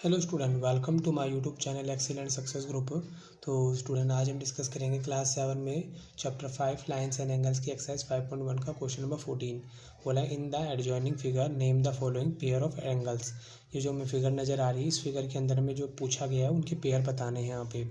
Hello student, welcome to my YouTube channel excellent success group. तो student, आज हम discuss करेंगे क्लास 7 में चैप्टर 5 लाइन्स एंड एंगल्स की एक्सरसाइज 5.1 का क्वेश्चन नंबर 14। बोला in the adjoining figure name the following pair of angles. ये जो हमें फिगर नज़र आ रही है, इस फिगर के अंदर में जो पूछा गया है उनके पेयर बताने हैं यहाँ पे।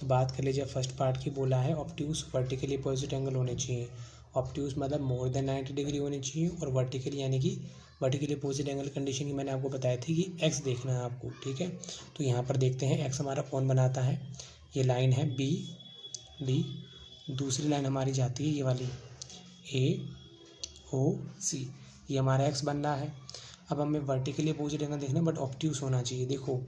तो बात कर लीजिए फर्स्ट पार्ट की। बोला है ऑब्ट्यूस वर्टिकली अपोजिट एंगल होने चाहिए। ऑब्ट्यूस मतलब मोर देन 90 डिग्री होनी चाहिए, और वर्टिकली यानी कि वर्टिकली अपोजिट एंगल कंडीशन की मैंने आपको बताई थी कि एक्स देखना है आपको। ठीक है, तो यहाँ पर देखते हैं एक्स हमारा कौन बनाता है। ये लाइन है बी डी, दूसरी लाइन हमारी जाती है ये वाली ए ओ सी, ये हमारा एक्स बन रहा है। अब हमें वर्टिकली अपोजिट एंगल देखना, बट ऑब्ट्यूस होना चाहिए। देखो,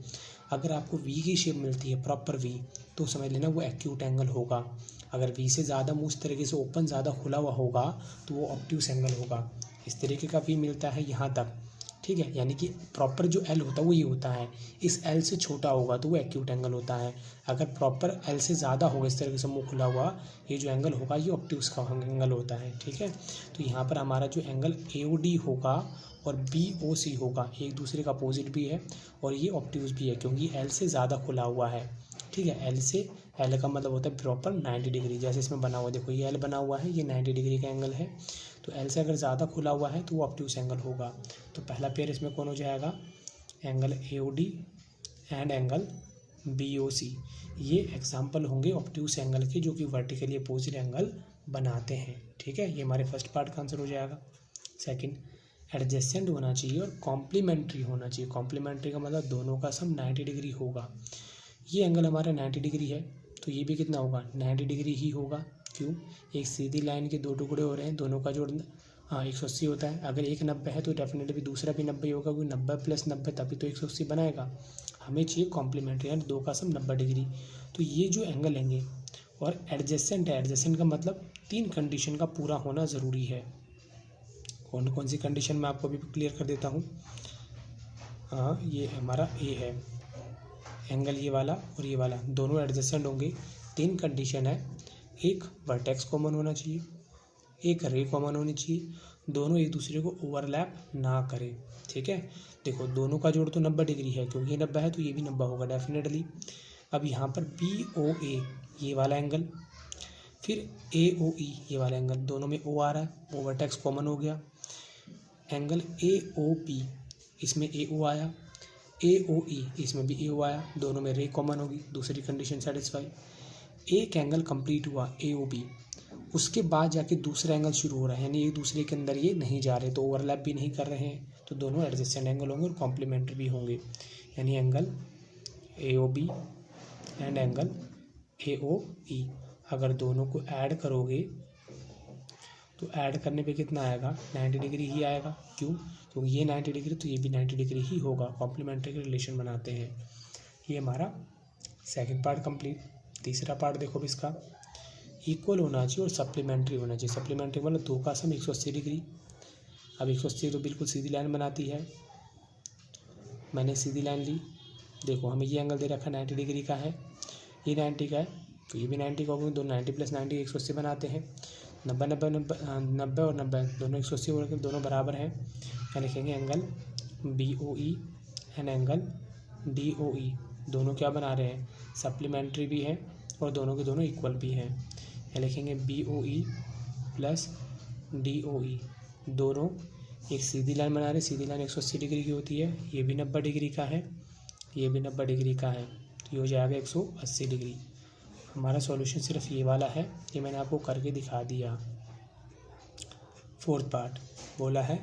अगर आपको वी की शेप मिलती है, प्रॉपर वी, तो समझ लेना वो एक्यूट एंगल होगा। अगर वी से ज़्यादा मुँह इस तरीके से ओपन ज़्यादा खुला हुआ होगा तो वो ऑब्ट्यूस एंगल होगा। इस तरीके का वी मिलता है यहाँ तक, ठीक है, यानी कि प्रॉपर जो एल होता है वो ये होता है। इस एल से छोटा होगा तो वो एक्यूट एंगल होता है। अगर प्रॉपर एल से ज़्यादा होगा, इस तरीके से मुँह खुला हुआ, ये जो एंगल होगा ये ऑब्ट्यूस का एंगल होता है। ठीक है, तो यहाँ पर हमारा जो एंगल AOD होगा और BOC होगा, एक दूसरे का अपोजिट भी है और ये ऑब्ट्यूस भी है, क्योंकि एल से ज़्यादा खुला हुआ है। ठीक है, एल का मतलब होता है प्रॉपर 90 डिग्री। जैसे इसमें बना हुआ, देखो ये एल बना हुआ है, ये 90 डिग्री का एंगल है। तो एल से अगर ज़्यादा खुला हुआ है तो वो ऑब्ट्यूस एंगल होगा। तो पहला पेयर इसमें कौन हो जाएगा, angle AOD and angle BOC। ये एग्जाम्पल होंगे ऑब्ट्यूस एंगल के, जो कि वर्टिकली अपोजिट एंगल बनाते हैं। ठीक है, ये हमारे फर्स्ट पार्ट का आंसर हो जाएगा। सेकंड, एडजेसेंट होना चाहिए और कॉम्प्लीमेंट्री होना चाहिए। कॉम्प्लीमेंट्री का मतलब दोनों का सम 90 डिग्री होगा। ये एंगल हमारा 90 डिग्री है तो ये भी कितना होगा, 90 डिग्री ही होगा। क्यों, एक सीधी लाइन के दो टुकड़े हो रहे हैं, दोनों का जोड़ 180 होता है। अगर एक 90 है तो डेफिनेटली दूसरा भी 90 होगा, क्योंकि 90 + 90 तभी तो 180 बनाएगा। हमें चाहिए कॉम्प्लीमेंट्री, यानी दो का सम 90 डिग्री। तो ये जो एंगल लेंगे, और एडजेसेंट है, एडजेसेंट का मतलब 3 कंडीशन का पूरा होना ज़रूरी है। कौन कौन सी कंडीशन मैं आपको अभी क्लियर कर देता हूँ। हाँ, ये हमारा ए है एंगल, ये वाला और ये वाला दोनों एडजेसेंट होंगे। 3 कंडीशन है, एक वर्टेक्स कॉमन होना चाहिए, एक रे कॉमन होनी चाहिए, दोनों एक दूसरे को ओवरलैप ना करें। ठीक है, देखो दोनों का जोड़ तो 90 डिग्री है, क्योंकि ये 90 है तो ये भी 90 होगा डेफिनेटली। अब यहाँ पर BOA ये वाला एंगल, फिर AOE ये वाला एंगल, दोनों में O आ रहा है, वो वर्टेक्स कॉमन हो गया। एंगल AOP, इसमें AO आया, AOE इसमें भी AO आया, दोनों में रे कॉमन होगी, दूसरी कंडीशन सेटिस्फाई। एक एंगल कंप्लीट हुआ AOB, उसके बाद जाके दूसरा एंगल शुरू हो रहा है, यानी एक दूसरे के अंदर ये नहीं जा रहे, तो ओवरलैप भी नहीं कर रहे हैं, तो दोनों एडजेसेंट एंगल होंगे और कॉम्प्लीमेंट्री भी होंगे। यानी angle AOB and angle AOE अगर दोनों को ऐड करोगे तो ऐड करने पे कितना आएगा, 90 डिग्री ही आएगा। क्यों, क्योंकि ये 90 डिग्री तो ये भी 90 डिग्री ही होगा, कॉम्प्लीमेंट्री के रिलेशन बनाते हैं। ये हमारा सेकंड पार्ट कंप्लीट। तीसरा पार्ट देखो इसका, इक्वल होना चाहिए और सप्लीमेंट्री होना चाहिए। सप्लीमेंट्री मतलब दो का सम 180 डिग्री। अब 180 तो बिल्कुल सीधी लाइन बनाती है, मैंने सीधी लाइन ली। देखो हमें ये एंगल दे रखा 90 डिग्री का है, ये 90 का है, तो ये भी 90 का होगा, दोनों 90 + 90 180 बनाते हैं। 90 90 90 और 90 दोनों 180 हो रहे हैं, दोनों बराबर हैं। क्या लिखेंगे, angle BOE and angle DOE दोनों क्या बना रहे हैं, सप्लीमेंट्री भी है और दोनों के दोनों इक्वल भी हैं। क्या लिखेंगे, BOE + DOE दोनों एक सीधी लाइन बना रहे, सीधी लाइन 180 डिग्री की होती है, ये भी 90 डिग्री का है, ये भी 90 डिग्री का है, तो ये हो जाएगा 180 डिग्री। हमारा सॉल्यूशन सिर्फ ये वाला है, ये मैंने आपको करके दिखा दिया। फोर्थ पार्ट बोला है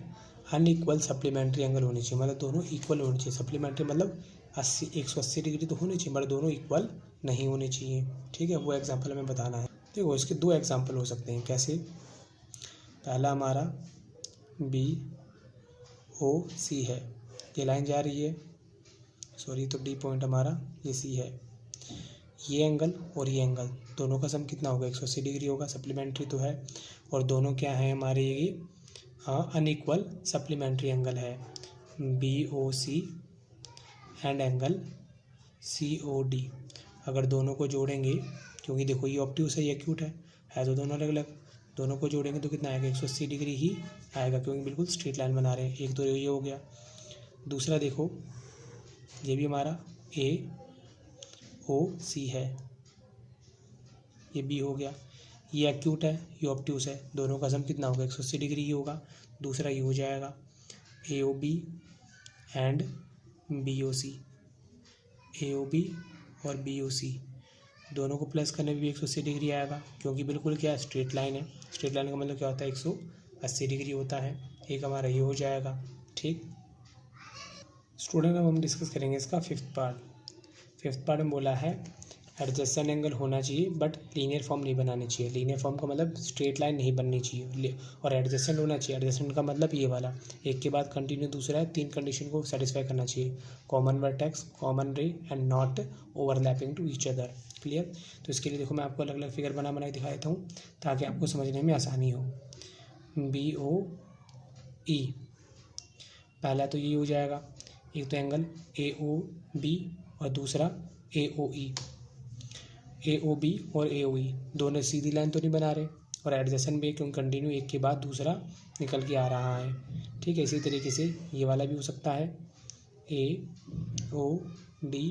अनइक्वल सप्लीमेंट्री एंगल होनी चाहिए, मतलब दोनों इक्वल होनी चाहिए। सप्लीमेंट्री मतलब 180 डिग्री तो होनी चाहिए, बट दोनों इक्वल नहीं होने चाहिए। ठीक है, वो एग्जाम्पल हमें बताना है। देखो इसके 2 एग्जाम्पल हो सकते हैं। कैसे, पहला हमारा BOC है, ये लाइन जा रही है, सॉरी तो D पॉइंट हमारा ये C है। ये एंगल और ये एंगल दोनों का सम कितना होगा, 180 डिग्री होगा, सप्लीमेंट्री तो है, और दोनों क्या है हमारे, ये अनइक्वल सप्लीमेंट्री एंगल है, BOC एंड एंगल COD। अगर दोनों को जोड़ेंगे, क्योंकि देखो ये ऑब्ट्यूस है, ये एक्यूट है तो दोनों अलग अलग, दोनों को जोड़ेंगे तो कितना आएगा, 180 डिग्री ही आएगा, क्योंकि बिल्कुल स्ट्रेट लाइन बना रहे हैं। एक तो ये हो गया। दूसरा देखो ये भी हमारा AOC है, ये B हो गया। ये एक्यूट है, ये ऑब्ट्यूस है, दोनों का सम कितना होगा 180 डिग्री ही होगा। दूसरा ये हो जाएगा AOB एंड BOC, AOB और BOC दोनों को प्लस करने में भी 180 डिग्री आएगा, क्योंकि बिल्कुल क्या स्ट्रेट लाइन है। स्ट्रेट लाइन का मतलब क्या होता है 180 डिग्री होता है। एक हमारा ये हो जाएगा। ठीक स्टूडेंट, अब हम डिस्कस करेंगे इसका फिफ्थ पार्ट में बोला है एडजेसेंट एंगल होना चाहिए बट लीनियर फॉर्म नहीं बनानी चाहिए। लीनियर फॉर्म का मतलब स्ट्रेट लाइन नहीं बननी चाहिए और एडजेसेंट होना चाहिए। एडजेसेंट का मतलब ये वाला, एक के बाद कंटिन्यू दूसरा है, 3 कंडीशन को सेटिस्फाई करना चाहिए। Common vertex, common ray and not overlapping to each other. Clear. तो इसके लिए देखो मैं आपको अलग अलग फिगर बना दिखा देता हूँ ताकि आपको समझने में आसानी हो। BOE पहला तो ये हो जाएगा, एक तो एंगल AOB और दूसरा AOE। AOB और AOE दोनों सीधी लाइन तो नहीं बना रहे और एडजेसेंट भी, क्योंकि कंटिन्यू एक के बाद दूसरा निकल के आ रहा है। ठीक है, इसी तरीके से ये वाला भी हो सकता है AOD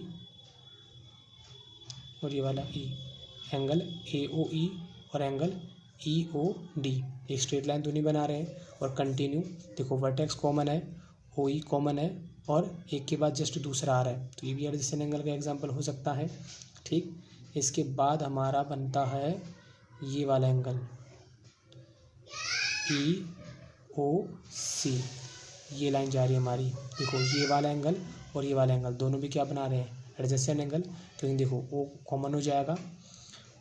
और ये वाला E। एंगल AOE और एंगल EOD एक स्ट्रेट लाइन तो नहीं बना रहे हैं और कंटिन्यू, देखो वर्टेक्स कॉमन है, OE कॉमन है और एक के बाद जस्ट दूसरा आ रहा है, तो ये भी एडजेसेंट एंगल का एग्जांपल हो सकता है। ठीक, इसके बाद हमारा बनता है ये वाला एंगल EOC। ये लाइन जा रही है हमारी, देखो ये वाला एंगल और ये वाला एंगल दोनों भी क्या बना रहे हैं एडजेसेंट एंगल, क्योंकि देखो O कॉमन हो जाएगा,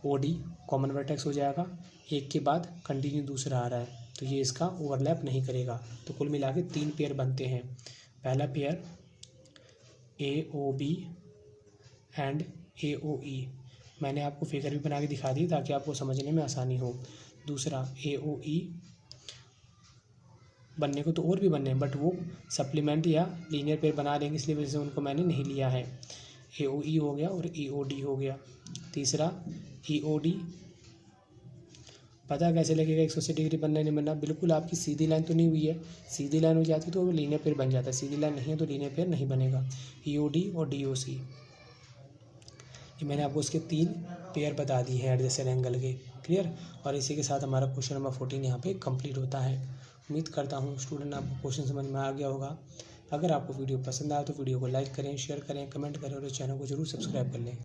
OD कॉमन वर्टेक्स हो जाएगा, एक के बाद कंटिन्यू दूसरा आ रहा है, तो ये इसका ओवरलैप नहीं करेगा। तो कुल मिला के 3 पेयर बनते हैं। पहला पेयर AOB एंड AOE, मैंने आपको फिगर भी बना के दिखा दी ताकि आपको समझने में आसानी हो। दूसरा AOE बनने को तो और भी बनने हैं बट वो सप्लीमेंट या लीनियर पेयर बना लेंगे, इसलिए वजह से उनको मैंने नहीं लिया है। AOE हो गया और EOD हो गया। तीसरा EOD, पता कैसे लगेगा 180 डिग्री बनना नहीं बनना, बिल्कुल आपकी सीधी लाइन तो नहीं हुई है, सीधी लाइन हो जाती तो वो लीनियर पेयर बन जाता है, सीधी लाइन नहीं है तो लीनियर पेयर नहीं बनेगा। EOD और DOC, ये मैंने आपको उसके 3 पेयर बता दी हैं एडजेसेंट एंगल के। क्लियर। और इसी के साथ हमारा क्वेश्चन नंबर 14 यहाँ पे कंप्लीट होता है। उम्मीद करता हूँ स्टूडेंट आपको क्वेश्चन समझ में आ गया होगा। अगर आपको वीडियो पसंद आया तो वीडियो को लाइक करें, शेयर करें, कमेंट करें और इस चैनल को जरूर सब्सक्राइब कर लें।